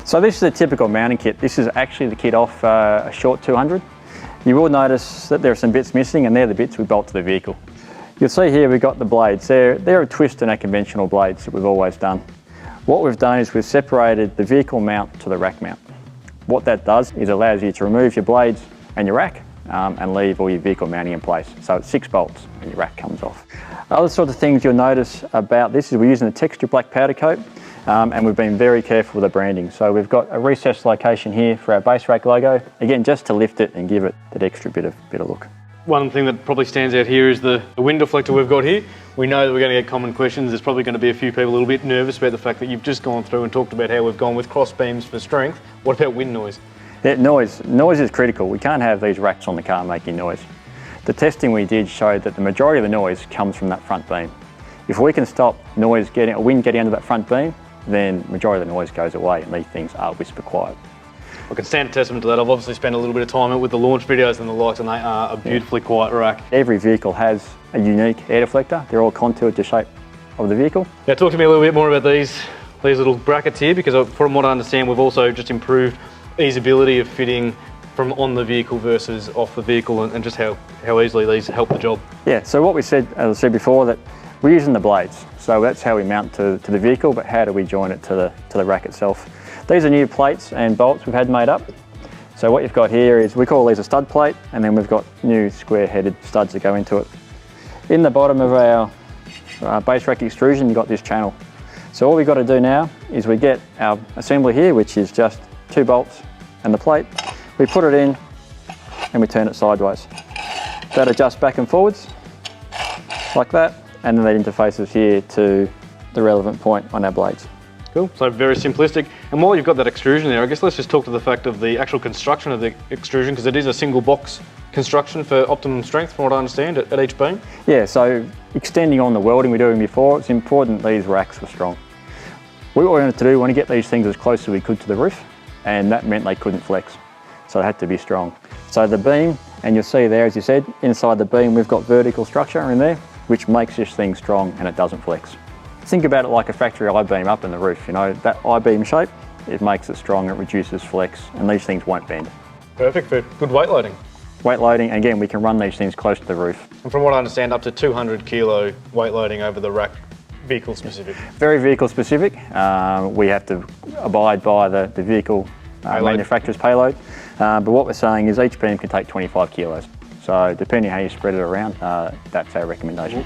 So this is a typical mounting kit. This is actually the kit off a short 200. You will notice that there are some bits missing, and they're the bits we bolt to the vehicle. You'll see here we've got the blades. They're a twist in our conventional blades that we've always done. What we've done is we've separated the vehicle mount to the rack mount. What that does is allows you to remove your blades and your rack and leave all your vehicle mounting in place. So it's 6 bolts and your rack comes off. Other sort of things you'll notice about this is we're using a texture black powder coat and we've been very careful with the branding. So we've got a recessed location here for our base rack logo, again just to lift it and give it that extra bit of look. One thing that probably stands out here is the wind deflector we've got here. We know that we're going to get common questions. There's probably going to be a few people a little bit nervous about the fact that you've just gone through and talked about how we've gone with cross beams for strength. What about wind noise? Yeah, noise is critical. We can't have these racks on the car making noise. The testing we did showed that the majority of the noise comes from that front beam. If we can stop wind getting under that front beam, then the majority of the noise goes away and these things are whisper quiet. I can stand a testament to that. I've obviously spent a little bit of time with the launch videos and the likes, and they are a beautifully quiet rack. Every vehicle has a unique air deflector. They're all contoured to shape of the vehicle. Now talk to me a little bit more about these little brackets here, because from what I understand, we've also just improved easeability of fitting from on the vehicle versus off the vehicle, and just how easily these help the job. Yeah, so what we said, as I said before, that we're using the blades. So that's how we mount to the vehicle, but how do we join it to the rack itself? These are new plates and bolts we've had made up. So what you've got here is, we call these a stud plate, and then we've got new square-headed studs that go into it. In the bottom of our base rack extrusion, you've got this channel. So all we've got to do now is we get our assembly here, which is just 2 bolts and the plate. We put it in and we turn it sideways. That adjusts back and forwards, like that, and then that interfaces here to the relevant point on our blades. Cool, so very simplistic. And while you've got that extrusion there, I guess let's just talk to the fact of the actual construction of the extrusion, because it is a single box construction for optimum strength, from what I understand, at each beam. Yeah, so extending on the welding we were doing before, it's important these racks were strong. What we wanted to do, we want to get these things as close as we could to the roof, and that meant they couldn't flex. So they had to be strong. So the beam, and you'll see there, as you said, inside the beam we've got vertical structure in there, which makes this thing strong and it doesn't flex. Think about it like a factory I-beam up in the roof. You know, that I-beam shape, it makes it strong, it reduces flex, and these things won't bend. Perfect for good weight loading. Weight loading, again, we can run these things close to the roof. And from what I understand, up to 200 kilo weight loading over the rack, vehicle specific. Very vehicle specific. We have to abide by the vehicle manufacturer's payload. But what we're saying is each beam can take 25 kilos. So depending how you spread it around, that's our recommendation.